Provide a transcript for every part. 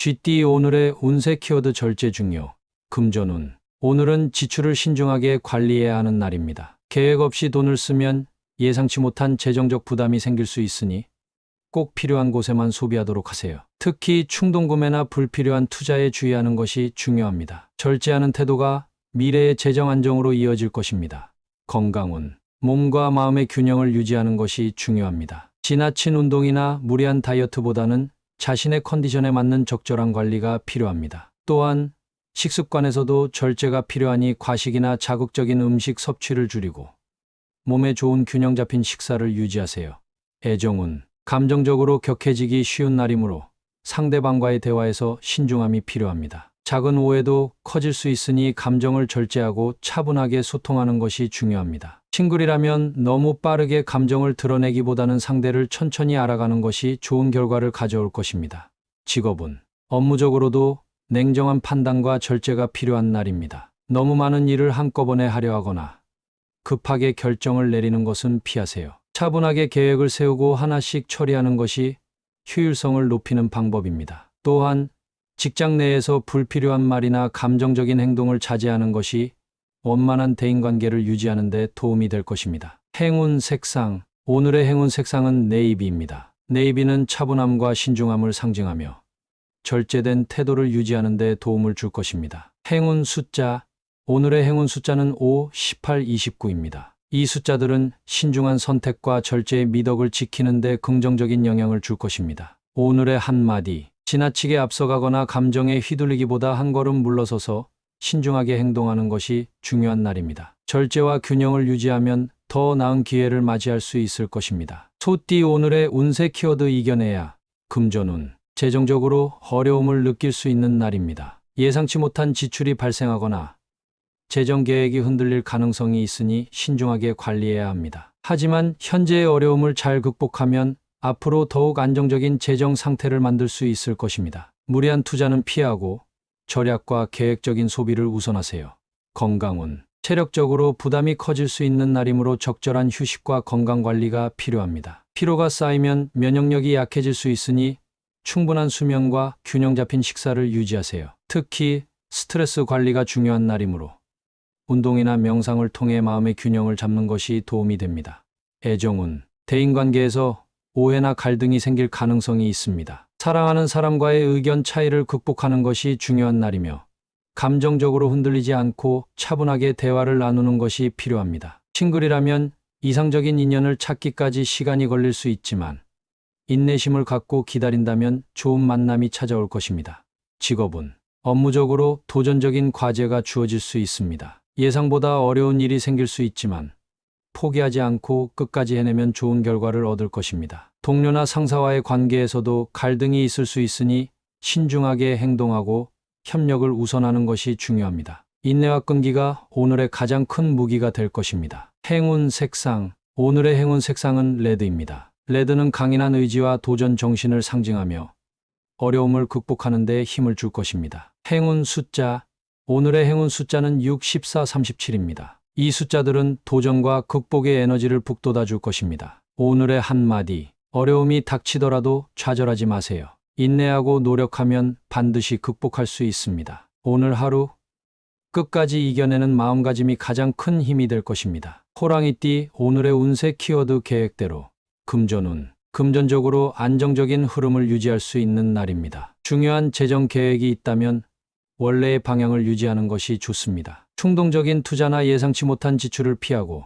GT 오늘의 운세 키워드 절제 중요. 금전운. 오늘은 지출을 신중하게 관리해야 하는 날입니다. 계획 없이 돈을 쓰면 예상치 못한 재정적 부담이 생길 수 있으니 꼭 필요한 곳에만 소비하도록 하세요. 특히 충동구매나 불필요한 투자에 주의하는 것이 중요합니다. 절제하는 태도가 미래의 재정 안정으로 이어질 것입니다. 건강운. 몸과 마음의 균형을 유지하는 것이 중요합니다. 지나친 운동이나 무리한 다이어트보다는 자신의 컨디션에 맞는 적절한 관리가 필요합니다. 또한 식습관에서도 절제가 필요하니 과식이나 자극적인 음식 섭취를 줄이고 몸에 좋은 균형 잡힌 식사를 유지하세요. 애정운. 감정적으로 격해지기 쉬운 날이므로 상대방과의 대화에서 신중함이 필요합니다. 작은 오해도 커질 수 있으니 감정을 절제하고 차분하게 소통하는 것이 중요합니다. 싱글이라면 너무 빠르게 감정을 드러내기보다는 상대를 천천히 알아가는 것이 좋은 결과를 가져올 것입니다. 직업운. 업무적으로도 냉정한 판단과 절제가 필요한 날입니다. 너무 많은 일을 한꺼번에 하려 하거나 급하게 결정을 내리는 것은 피하세요. 차분하게 계획을 세우고 하나씩 처리하는 것이 효율성을 높이는 방법입니다. 또한 직장 내에서 불필요한 말이나 감정적인 행동을 자제하는 것이 원만한 대인관계를 유지하는 데 도움이 될 것입니다. 행운 색상. 오늘의 행운 색상은 네이비입니다. 네이비는 차분함과 신중함을 상징하며 절제된 태도를 유지하는 데 도움을 줄 것입니다. 행운 숫자. 오늘의 행운 숫자는 5, 18, 29입니다. 이 숫자들은 신중한 선택과 절제의 미덕을 지키는 데 긍정적인 영향을 줄 것입니다. 오늘의 한마디. 지나치게 앞서가거나 감정에 휘둘리기보다 한 걸음 물러서서 신중하게 행동하는 것이 중요한 날입니다. 절제와 균형을 유지하면 더 나은 기회를 맞이할 수 있을 것입니다. 소띠 오늘의 운세 키워드 이겨내야. 금전운. 재정적으로 어려움을 느낄 수 있는 날입니다. 예상치 못한 지출이 발생하거나 재정 계획이 흔들릴 가능성이 있으니 신중하게 관리해야 합니다. 하지만 현재의 어려움을 잘 극복하면 앞으로 더욱 안정적인 재정 상태를 만들 수 있을 것입니다. 무리한 투자는 피하고 절약과 계획적인 소비를 우선하세요. 건강운. 체력적으로 부담이 커질 수 있는 날이므로 적절한 휴식과 건강 관리가 필요합니다. 피로가 쌓이면 면역력이 약해질 수 있으니 충분한 수면과 균형 잡힌 식사를 유지하세요. 특히 스트레스 관리가 중요한 날이므로 운동이나 명상을 통해 마음의 균형을 잡는 것이 도움이 됩니다. 애정운. 대인관계에서 오해나 갈등이 생길 가능성이 있습니다. 사랑하는 사람과의 의견 차이를 극복하는 것이 중요한 날이며 감정적으로 흔들리지 않고 차분하게 대화를 나누는 것이 필요합니다. 싱글이라면 이상적인 인연을 찾기까지 시간이 걸릴 수 있지만 인내심을 갖고 기다린다면 좋은 만남이 찾아올 것입니다. 직업운. 업무적으로 도전적인 과제가 주어질 수 있습니다. 예상보다 어려운 일이 생길 수 있지만 포기하지 않고 끝까지 해내면 좋은 결과를 얻을 것입니다. 동료나 상사와의 관계에서도 갈등이 있을 수 있으니 신중하게 행동하고 협력을 우선하는 것이 중요합니다. 인내와 끈기가 오늘의 가장 큰 무기가 될 것입니다. 행운 색상. 오늘의 행운 색상은 레드입니다. 레드는 강인한 의지와 도전 정신을 상징하며 어려움을 극복하는 데 힘을 줄 것입니다. 행운 숫자. 오늘의 행운 숫자는 6, 14, 37입니다. 이 숫자들은 도전과 극복의 에너지를 북돋아 줄 것입니다. 오늘의 한마디. 어려움이 닥치더라도 좌절하지 마세요. 인내하고 노력하면 반드시 극복할 수 있습니다. 오늘 하루 끝까지 이겨내는 마음가짐이 가장 큰 힘이 될 것입니다. 호랑이띠 오늘의 운세 키워드 계획대로. 금전운. 금전적으로 안정적인 흐름을 유지할 수 있는 날입니다. 중요한 재정 계획이 있다면 원래의 방향을 유지하는 것이 좋습니다. 충동적인 투자나 예상치 못한 지출을 피하고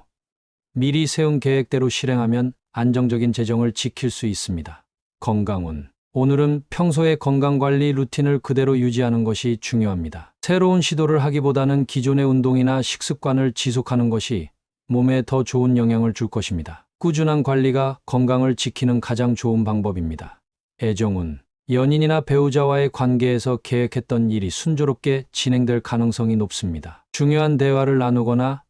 미리 세운 계획대로 실행하면 안정적인 재정을 지킬 수 있습니다. 건강운. 오늘은 평소의 건강관리 루틴을 그대로 유지하는 것이 중요합니다. 새로운 시도를 하기보다는 기존의 운동이나 식습관을 지속하는 것이 몸에 더 좋은 영향을 줄 것입니다. 꾸준한 관리가 건강을 지키는 가장 좋은 방법입니다. 애정운. 연인이나 배우자와의 관계에서 계획했던 일이 순조롭게 진행될 가능성이 높습니다. 중요한 대화를 나누거나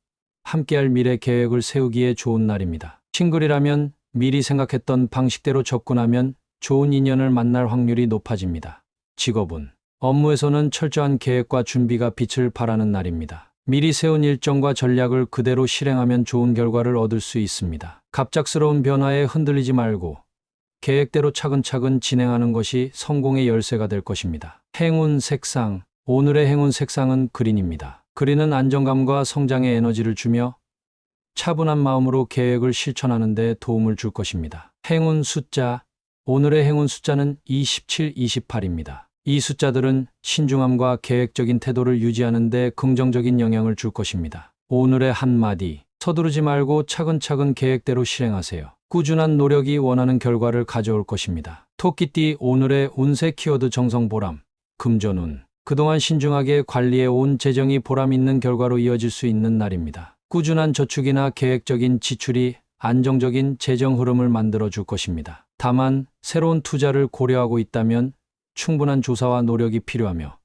함께할 미래 계획을 세우기에 좋은 날입니다. 싱글이라면 미리 생각했던 방식대로 접근하면 좋은 인연을 만날 확률이 높아집니다. 직업운. 업무에서는 철저한 계획과 준비가 빛을 발하는 날입니다. 미리 세운 일정과 전략을 그대로 실행하면 좋은 결과를 얻을 수 있습니다. 갑작스러운 변화에 흔들리지 말고 계획대로 차근차근 진행하는 것이 성공의 열쇠가 될 것입니다. 행운 색상. 오늘의 행운 색상은 그린입니다. 그린은 안정감과 성장의 에너지를 주며 차분한 마음으로 계획을 실천하는 데 도움을 줄 것입니다. 행운 숫자. 오늘의 행운 숫자는 27, 28입니다. 이 숫자들은 신중함과 계획적인 태도를 유지하는 데 긍정적인 영향을 줄 것입니다. 오늘의 한마디. 서두르지 말고 차근차근 계획대로 실행하세요. 꾸준한 노력이 원하는 결과를 가져올 것입니다. 토끼띠. 오늘의 운세 키워드 정성보람. 금전운. 그동안 신중하게 관리해 온 재정이 보람 있는 결과로 이어질 수 있는 날입니다. 꾸준한 저축이나 계획적인 지출이 안정적인 재정 흐름을 만들어 줄 것입니다. 다만 새로운 투자를 고려하고 있다면 충분한 조사와 노력이 필요하며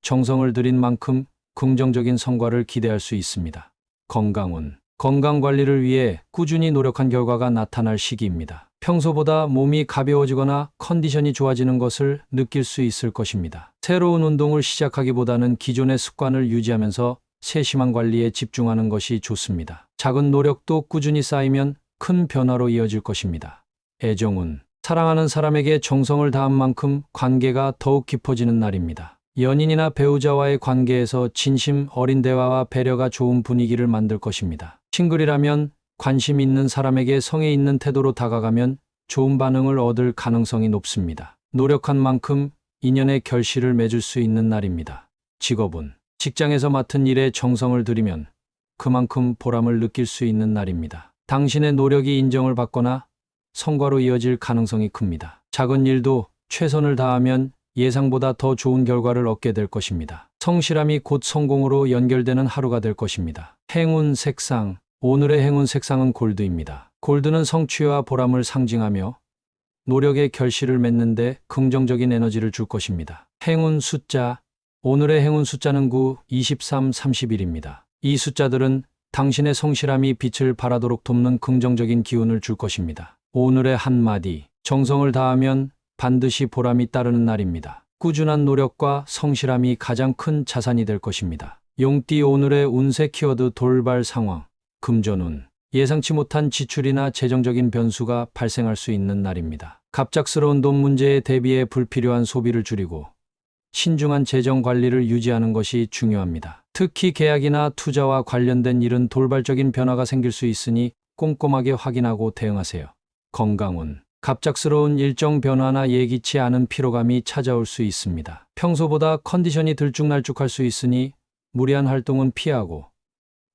정성을 들인 만큼 긍정적인 성과를 기대할 수 있습니다. 건강운. 건강관리를 위해 꾸준히 노력한 결과가 나타날 시기입니다. 평소보다 몸이 가벼워지거나 컨디션이 좋아지는 것을 느낄 수 있을 것입니다. 새로운 운동을 시작하기보다는 기존의 습관을 유지하면서 세심한 관리에 집중하는 것이 좋습니다. 작은 노력도 꾸준히 쌓이면 큰 변화로 이어질 것입니다. 애정운. 사랑하는 사람에게 정성을 다한 만큼 관계가 더욱 깊어지는 날입니다. 연인이나 배우자와의 관계에서 진심 어린 대화와 배려가 좋은 분위기를 만들 것입니다. 싱글이라면 관심 있는 사람에게 성의 있는 태도로 다가가면 좋은 반응을 얻을 가능성이 높습니다. 노력한 만큼 인연의 결실을 맺을 수 있는 날입니다. 직업운. 직장에서 맡은 일에 정성을 들이면 그만큼 보람을 느낄 수 있는 날입니다. 당신의 노력이 인정을 받거나 성과로 이어질 가능성이 큽니다. 작은 일도 최선을 다하면 예상보다 더 좋은 결과를 얻게 될 것입니다. 성실함이 곧 성공으로 연결되는 하루가 될 것입니다. 행운 색상. 오늘의 행운 색상은 골드입니다. 골드는 성취와 보람을 상징하며 노력의 결실을 맺는데 긍정적인 에너지를 줄 것입니다. 행운 숫자. 오늘의 행운 숫자는 9, 23, 31입니다. 이 숫자들은 당신의 성실함이 빛을 발하도록 돕는 긍정적인 기운을 줄 것입니다. 오늘의 한마디. 정성을 다하면 반드시 보람이 따르는 날입니다. 꾸준한 노력과 성실함이 가장 큰 자산이 될 것입니다. 용띠. 오늘의 운세 키워드 돌발 상황. 금전운. 예상치 못한 지출이나 재정적인 변수가 발생할 수 있는 날입니다. 갑작스러운 돈 문제에 대비해 불필요한 소비를 줄이고 신중한 재정 관리를 유지하는 것이 중요합니다. 특히 계약이나 투자와 관련된 일은 돌발적인 변화가 생길 수 있으니 꼼꼼하게 확인하고 대응하세요. 건강운. 갑작스러운 일정 변화나 예기치 않은 피로감이 찾아올 수 있습니다. 평소보다 컨디션이 들쭉날쭉할 수 있으니 무리한 활동은 피하고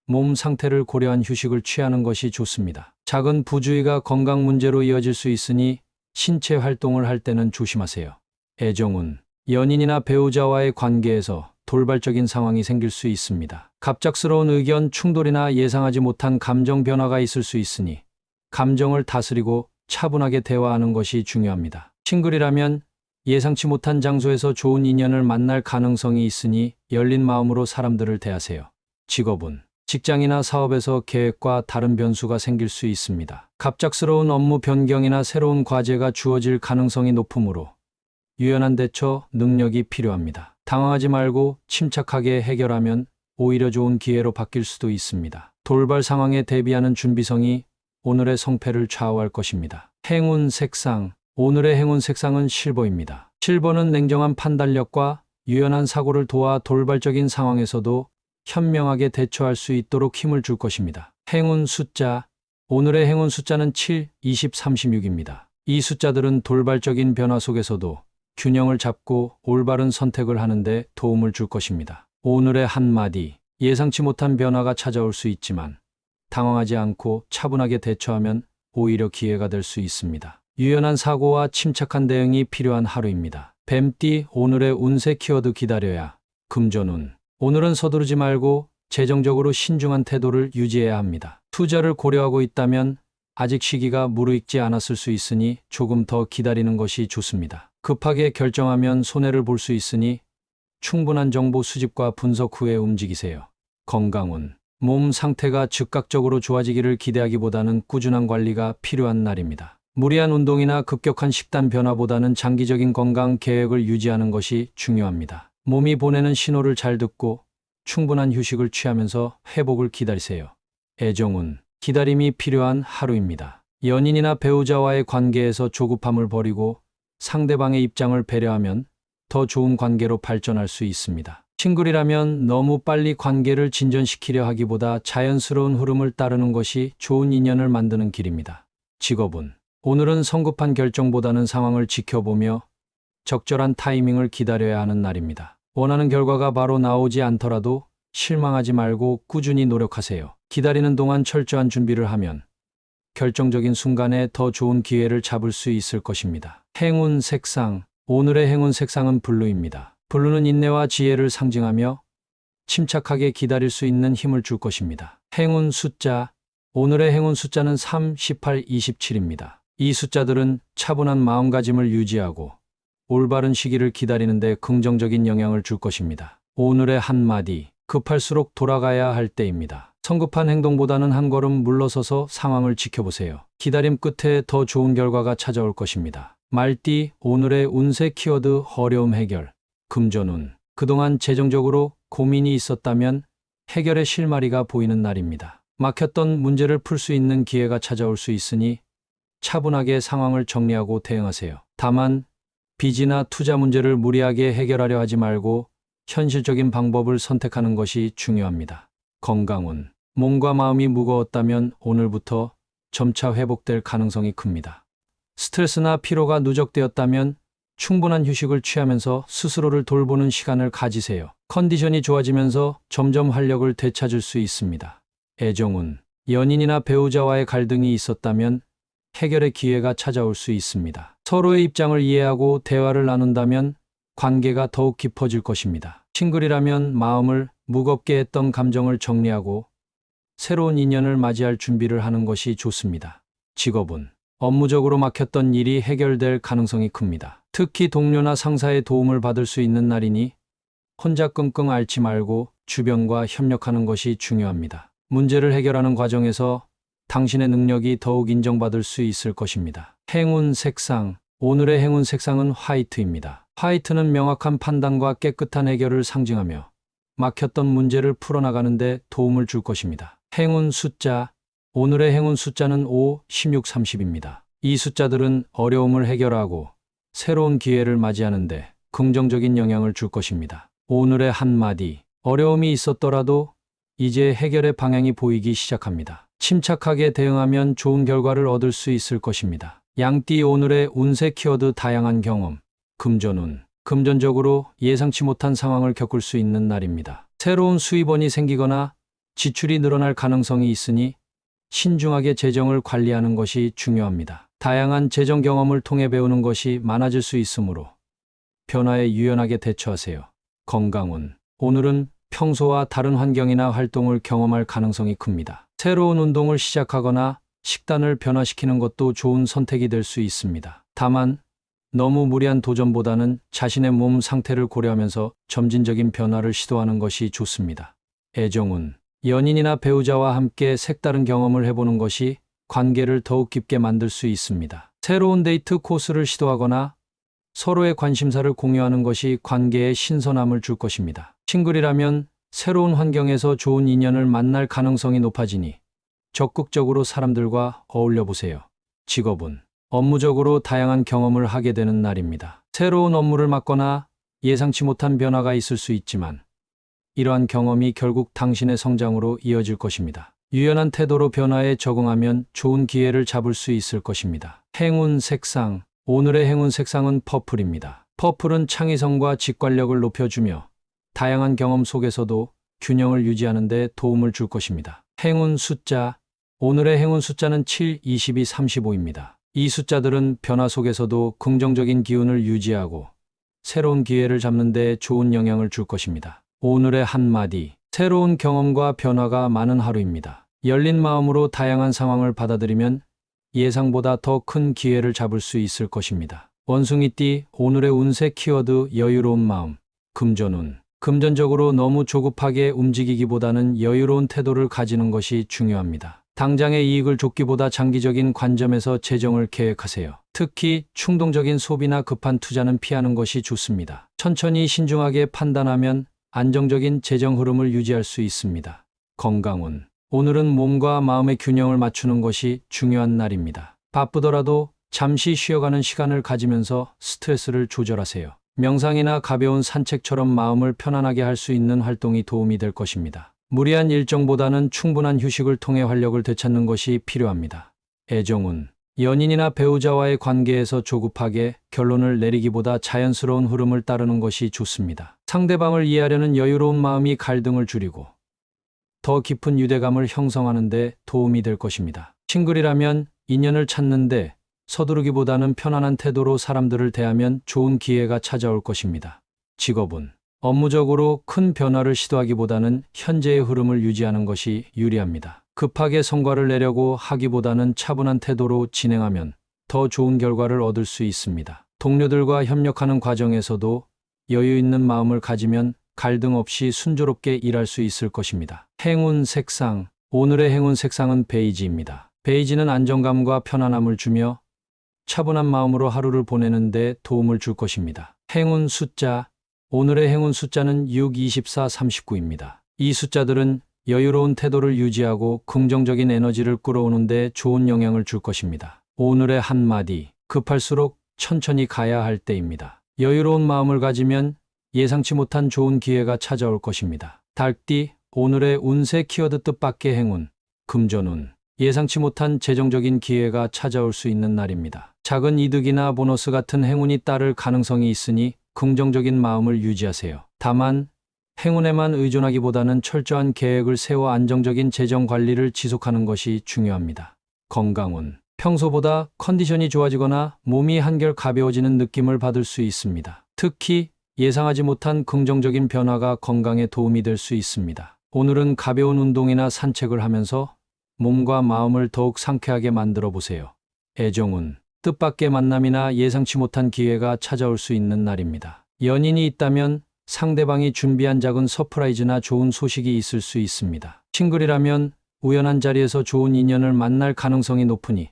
몸 상태를 고려한 휴식을 취하는 것이 좋습니다. 작은 부주의가 건강 문제로 이어질 수 있으니 신체 활동을 할 때는 조심하세요. 애정운. 연인이나 배우자와의 관계에서 돌발적인 상황이 생길 수 있습니다. 갑작스러운 의견 충돌이나 예상하지 못한 감정 변화가 있을 수 있으니 감정을 다스리고 차분하게 대화하는 것이 중요합니다. 싱글이라면 예상치 못한 장소에서 좋은 인연을 만날 가능성이 있으니 열린 마음으로 사람들을 대하세요. 직업운. 직장이나 사업에서 계획과 다른 변수가 생길 수 있습니다. 갑작스러운 업무 변경이나 새로운 과제가 주어질 가능성이 높으므로 유연한 대처 능력이 필요합니다. 당황하지 말고 침착하게 해결하면 오히려 좋은 기회로 바뀔 수도 있습니다. 돌발 상황에 대비하는 준비성이 오늘의 성패를 좌우할 것입니다. 행운 색상. 오늘의 행운 색상은 실버입니다. 실버는 냉정한 판단력과 유연한 사고를 도와 돌발적인 상황에서도 현명하게 대처할 수 있도록 힘을 줄 것입니다. 행운 숫자. 오늘의 행운 숫자는 7, 20, 36입니다. 이 숫자들은 돌발적인 변화 속에서도 균형을 잡고 올바른 선택을 하는데 도움을 줄 것입니다. 오늘의 한마디. 예상치 못한 변화가 찾아올 수 있지만 당황하지 않고 차분하게 대처하면 오히려 기회가 될 수 있습니다. 유연한 사고와 침착한 대응이 필요한 하루입니다. 뱀띠. 오늘의 운세 키워드 기다려야. 금전운. 오늘은 서두르지 말고 재정적으로 신중한 태도를 유지해야 합니다. 투자를 고려하고 있다면 아직 시기가 무르익지 않았을 수 있으니 조금 더 기다리는 것이 좋습니다. 급하게 결정하면 손해를 볼 수 있으니 충분한 정보 수집과 분석 후에 움직이세요. 건강운. 몸 상태가 즉각적으로 좋아지기를 기대하기보다는 꾸준한 관리가 필요한 날입니다. 무리한 운동이나 급격한 식단 변화보다는 장기적인 건강 계획을 유지하는 것이 중요합니다. 몸이 보내는 신호를 잘 듣고 충분한 휴식을 취하면서 회복을 기다리세요. 애정운. 기다림이 필요한 하루입니다. 연인이나 배우자와의 관계에서 조급함을 버리고 상대방의 입장을 배려하면 더 좋은 관계로 발전할 수 있습니다. 싱글이라면 너무 빨리 관계를 진전시키려 하기보다 자연스러운 흐름을 따르는 것이 좋은 인연을 만드는 길입니다. 직업은 오늘은 성급한 결정보다는 상황을 지켜보며 적절한 타이밍을 기다려야 하는 날입니다. 원하는 결과가 바로 나오지 않더라도 실망하지 말고 꾸준히 노력하세요. 기다리는 동안 철저한 준비를 하면 결정적인 순간에 더 좋은 기회를 잡을 수 있을 것입니다. 행운 색상. 오늘의 행운 색상은 블루입니다. 블루는 인내와 지혜를 상징하며 침착하게 기다릴 수 있는 힘을 줄 것입니다. 행운 숫자. 오늘의 행운 숫자는 3, 18, 27입니다. 이 숫자들은 차분한 마음가짐을 유지하고 올바른 시기를 기다리는 데 긍정적인 영향을 줄 것입니다. 오늘의 한마디. 급할수록 돌아가야 할 때입니다. 성급한 행동보다는 한 걸음 물러서서 상황을 지켜보세요. 기다림 끝에 더 좋은 결과가 찾아올 것입니다. 말띠. 오늘의 운세 키워드 어려움 해결. 금전운. 그동안 재정적으로 고민이 있었다면 해결의 실마리가 보이는 날입니다. 막혔던 문제를 풀 수 있는 기회가 찾아올 수 있으니 차분하게 상황을 정리하고 대응하세요. 다만 빚이나 투자 문제를 무리하게 해결하려 하지 말고 현실적인 방법을 선택하는 것이 중요합니다. 건강운. 몸과 마음이 무거웠다면 오늘부터 점차 회복될 가능성이 큽니다. 스트레스나 피로가 누적되었다면 충분한 휴식을 취하면서 스스로를 돌보는 시간을 가지세요. 컨디션이 좋아지면서 점점 활력을 되찾을 수 있습니다. 애정운. 연인이나 배우자와의 갈등이 있었다면 해결의 기회가 찾아올 수 있습니다. 서로의 입장을 이해하고 대화를 나눈다면 관계가 더욱 깊어질 것입니다. 싱글이라면 마음을 무겁게 했던 감정을 정리하고 새로운 인연을 맞이할 준비를 하는 것이 좋습니다. 직업은 업무적으로 막혔던 일이 해결될 가능성이 큽니다. 특히 동료나 상사의 도움을 받을 수 있는 날이니 혼자 끙끙 앓지 말고 주변과 협력하는 것이 중요합니다. 문제를 해결하는 과정에서 당신의 능력이 더욱 인정받을 수 있을 것입니다. 행운 색상. 오늘의 행운 색상은 화이트입니다. 화이트는 명확한 판단과 깨끗한 해결을 상징하며 막혔던 문제를 풀어나가는 데 도움을 줄 것입니다. 행운 숫자. 오늘의 행운 숫자는 5, 16, 30입니다. 이 숫자들은 어려움을 해결하고 새로운 기회를 맞이하는데 긍정적인 영향을 줄 것입니다. 오늘의 한마디. 어려움이 있었더라도 이제 해결의 방향이 보이기 시작합니다. 침착하게 대응하면 좋은 결과를 얻을 수 있을 것입니다. 양띠. 오늘의 운세 키워드 다양한 경험. 금전운. 금전적으로 예상치 못한 상황을 겪을 수 있는 날입니다. 새로운 수입원이 생기거나 지출이 늘어날 가능성이 있으니 신중하게 재정을 관리하는 것이 중요합니다. 다양한 재정 경험을 통해 배우는 것이 많아질 수 있으므로 변화에 유연하게 대처하세요. 건강운. 오늘은 평소와 다른 환경이나 활동을 경험할 가능성이 큽니다. 새로운 운동을 시작하거나 식단을 변화시키는 것도 좋은 선택이 될 수 있습니다. 다만 너무 무리한 도전보다는 자신의 몸 상태를 고려하면서 점진적인 변화를 시도하는 것이 좋습니다. 애정운. 연인이나 배우자와 함께 색다른 경험을 해보는 것이 관계를 더욱 깊게 만들 수 있습니다. 새로운 데이트 코스를 시도하거나 서로의 관심사를 공유하는 것이 관계에 신선함을 줄 것입니다. 싱글이라면 새로운 환경에서 좋은 인연을 만날 가능성이 높아지니 적극적으로 사람들과 어울려 보세요. 직업은 업무적으로 다양한 경험을 하게 되는 날입니다. 새로운 업무를 맡거나 예상치 못한 변화가 있을 수 있지만 이러한 경험이 결국 당신의 성장으로 이어질 것입니다. 유연한 태도로 변화에 적응하면 좋은 기회를 잡을 수 있을 것입니다. 행운 색상. 오늘의 행운 색상은 퍼플입니다. 퍼플은 창의성과 직관력을 높여주며 다양한 경험 속에서도 균형을 유지하는 데 도움을 줄 것입니다. 행운 숫자. 오늘의 행운 숫자는 7, 22, 35입니다. 이 숫자들은 변화 속에서도 긍정적인 기운을 유지하고 새로운 기회를 잡는 데 좋은 영향을 줄 것입니다. 오늘의 한마디. 새로운 경험과 변화가 많은 하루입니다. 열린 마음으로 다양한 상황을 받아들이면 예상보다 더 큰 기회를 잡을 수 있을 것입니다. 원숭이띠. 오늘의 운세 키워드 여유로운 마음. 금전운. 금전적으로 너무 조급하게 움직이기보다는 여유로운 태도를 가지는 것이 중요합니다. 당장의 이익을 쫓기보다 장기적인 관점에서 재정을 계획하세요. 특히 충동적인 소비나 급한 투자는 피하는 것이 좋습니다. 천천히 신중하게 판단하면 안정적인 재정 흐름을 유지할 수 있습니다. 건강운. 오늘은 몸과 마음의 균형을 맞추는 것이 중요한 날입니다. 바쁘더라도 잠시 쉬어가는 시간을 가지면서 스트레스를 조절하세요. 명상이나 가벼운 산책처럼 마음을 편안하게 할 수 있는 활동이 도움이 될 것입니다. 무리한 일정보다는 충분한 휴식을 통해 활력을 되찾는 것이 필요합니다. 애정운. 연인이나 배우자와의 관계에서 조급하게 결론을 내리기보다 자연스러운 흐름을 따르는 것이 좋습니다. 상대방을 이해하려는 여유로운 마음이 갈등을 줄이고 더 깊은 유대감을 형성하는 데 도움이 될 것입니다. 싱글이라면 인연을 찾는데 서두르기보다는 편안한 태도로 사람들을 대하면 좋은 기회가 찾아올 것입니다. 직업은 업무적으로 큰 변화를 시도하기보다는 현재의 흐름을 유지하는 것이 유리합니다. 급하게 성과를 내려고 하기보다는 차분한 태도로 진행하면 더 좋은 결과를 얻을 수 있습니다. 동료들과 협력하는 과정에서도 여유 있는 마음을 가지면 갈등 없이 순조롭게 일할 수 있을 것입니다. 행운 색상. 오늘의 행운 색상은 베이지입니다. 베이지는 안정감과 편안함을 주며 차분한 마음으로 하루를 보내는 데 도움을 줄 것입니다. 행운 숫자. 오늘의 행운 숫자는 6, 24, 39입니다. 이 숫자들은 여유로운 태도를 유지하고 긍정적인 에너지를 끌어오는 데 좋은 영향을 줄 것입니다. 오늘의 한마디. 급할수록 천천히 가야 할 때입니다. 여유로운 마음을 가지면 예상치 못한 좋은 기회가 찾아올 것입니다. 달띠. 오늘의 운세 키워드 뜻밖의 행운. 금전운. 예상치 못한 재정적인 기회가 찾아올 수 있는 날입니다. 작은 이득이나 보너스 같은 행운이 따를 가능성이 있으니 긍정적인 마음을 유지하세요. 다만 행운에만 의존하기보다는 철저한 계획을 세워 안정적인 재정 관리를 지속하는 것이 중요합니다. 건강운. 평소보다 컨디션이 좋아지거나 몸이 한결 가벼워지는 느낌을 받을 수 있습니다. 특히 예상하지 못한 긍정적인 변화가 건강에 도움이 될 수 있습니다. 오늘은 가벼운 운동이나 산책을 하면서 몸과 마음을 더욱 상쾌하게 만들어 보세요. 애정운. 뜻밖의 만남이나 예상치 못한 기회가 찾아올 수 있는 날입니다. 연인이 있다면 상대방이 준비한 작은 서프라이즈나 좋은 소식이 있을 수 있습니다. 싱글이라면 우연한 자리에서 좋은 인연을 만날 가능성이 높으니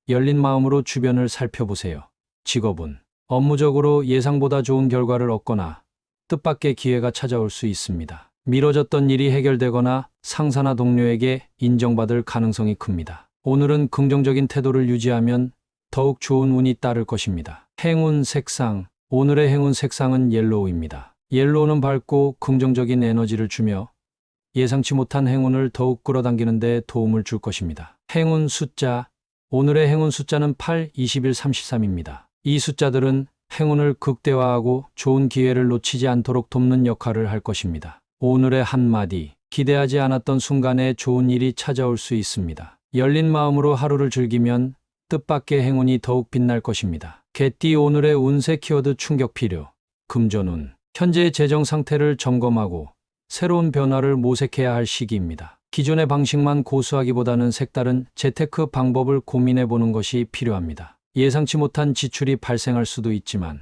열린 마음으로 주변을 살펴보세요. 직업은 업무적으로 예상보다 좋은 결과를 얻거나 뜻밖의 기회가 찾아올 수 있습니다. 미뤄졌던 일이 해결되거나 상사나 동료에게 인정받을 가능성이 큽니다. 오늘은 긍정적인 태도를 유지하면 더욱 좋은 운이 따를 것입니다. 행운 색상. 오늘의 행운 색상은 옐로우입니다. 옐로우는 밝고 긍정적인 에너지를 주며 예상치 못한 행운을 더욱 끌어당기는 데 도움을 줄 것입니다. 행운 숫자. 오늘의 행운 숫자는 8, 21, 33입니다. 이 숫자들은 행운을 극대화하고 좋은 기회를 놓치지 않도록 돕는 역할을 할 것입니다. 오늘의 한마디. 기대하지 않았던 순간에 좋은 일이 찾아올 수 있습니다. 열린 마음으로 하루를 즐기면 뜻밖의 행운이 더욱 빛날 것입니다. 개띠. 오늘의 운세 키워드 충격 필요. 금전운. 현재의 재정 상태를 점검하고 새로운 변화를 모색해야 할 시기입니다. 기존의 방식만 고수하기보다는 색다른 재테크 방법을 고민해 보는 것이 필요합니다. 예상치 못한 지출이 발생할 수도 있지만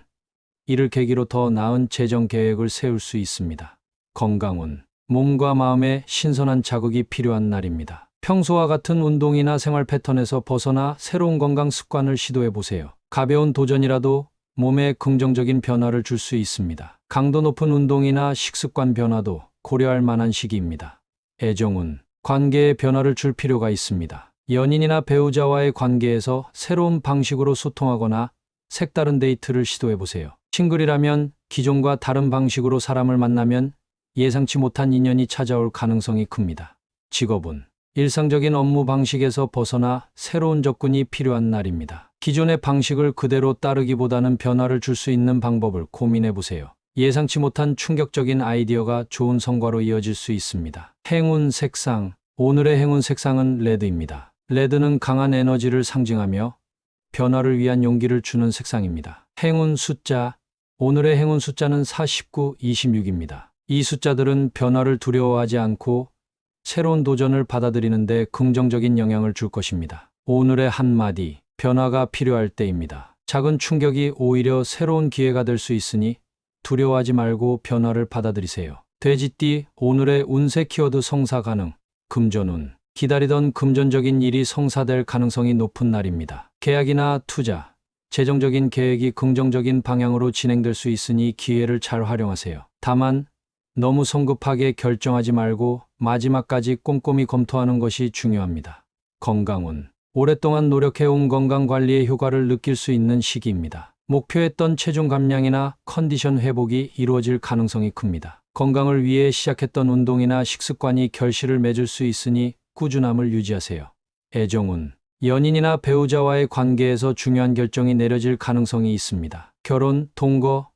이를 계기로 더 나은 재정 계획을 세울 수 있습니다. 건강운. 몸과 마음에 신선한 자극이 필요한 날입니다. 평소와 같은 운동이나 생활 패턴에서 벗어나 새로운 건강 습관을 시도해 보세요. 가벼운 도전이라도 몸에 긍정적인 변화를 줄 수 있습니다. 강도 높은 운동이나 식습관 변화도 고려할 만한 시기입니다. 애정운. 관계에 변화를 줄 필요가 있습니다. 연인이나 배우자와의 관계에서 새로운 방식으로 소통하거나 색다른 데이트를 시도해 보세요. 싱글이라면 기존과 다른 방식으로 사람을 만나면 예상치 못한 인연이 찾아올 가능성이 큽니다. 직업은 일상적인 업무 방식에서 벗어나 새로운 접근이 필요한 날입니다. 기존의 방식을 그대로 따르기보다는 변화를 줄 수 있는 방법을 고민해 보세요. 예상치 못한 충격적인 아이디어가 좋은 성과로 이어질 수 있습니다. 행운 색상. 오늘의 행운 색상은 레드입니다. 레드는 강한 에너지를 상징하며 변화를 위한 용기를 주는 색상입니다. 행운 숫자. 오늘의 행운 숫자는 49, 26입니다. 이 숫자들은 변화를 두려워하지 않고 새로운 도전을 받아들이는 데 긍정적인 영향을 줄 것입니다. 오늘의 한마디. 변화가 필요할 때입니다. 작은 충격이 오히려 새로운 기회가 될 수 있으니 두려워하지 말고 변화를 받아들이세요. 돼지띠. 오늘의 운세 키워드 성사 가능. 금전운. 기다리던 금전적인 일이 성사될 가능성이 높은 날입니다. 계약이나 투자, 재정적인 계획이 긍정적인 방향으로 진행될 수 있으니 기회를 잘 활용하세요. 다만 너무 성급하게 결정하지 말고 마지막까지 꼼꼼히 검토하는 것이 중요합니다. 건강운. 오랫동안 노력해온 건강관리의 효과를 느낄 수 있는 시기입니다. 목표했던 체중 감량이나 컨디션 회복이 이루어질 가능성이 큽니다. 건강을 위해 시작했던 운동이나 식습관이 결실을 맺을 수 있으니 꾸준함을 유지하세요. 애정운. 연인이나 배우자와의 관계에서 중요한 결정이 내려질 가능성이 있습니다. 결혼, 동거,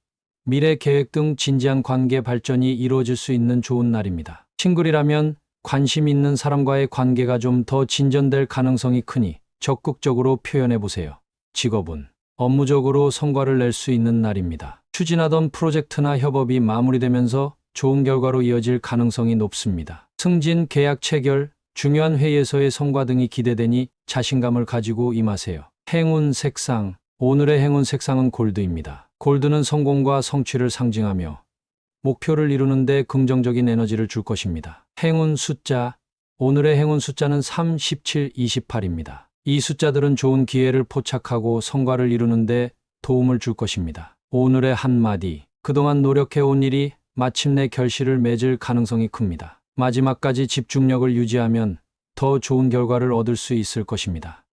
미래 계획 등 진지한 관계 발전이 이루어질 수 있는 좋은 날입니다. 싱글이라면 관심 있는 사람과의 관계가 좀 더 진전될 가능성이 크니 적극적으로 표현해 보세요. 직업은 업무적으로 성과를 낼 수 있는 날입니다. 추진하던 프로젝트나 협업이 마무리되면서 좋은 결과로 이어질 가능성이 높습니다. 승진, 계약 체결, 중요한 회의에서의 성과 등이 기대되니 자신감을 가지고 임하세요. 행운 색상. 오늘의 행운 색상은 골드입니다. 골드는 성공과 성취를 상징하며 목표를 이루는 데 긍정적인 에너지를 줄 것입니다. 행운 숫자. 오늘의 행운 숫자는 3, 17, 28입니다. 이 숫자들은 좋은 기회를 포착하고 성과를 이루는 데 도움을 줄 것입니다. 오늘의 한마디. 그동안 노력해온 일이 마침내 결실을 맺을 가능성이 큽니다. 마지막까지 집중력을 유지하면 더 좋은 결과를 얻을 수 있을 것입니다.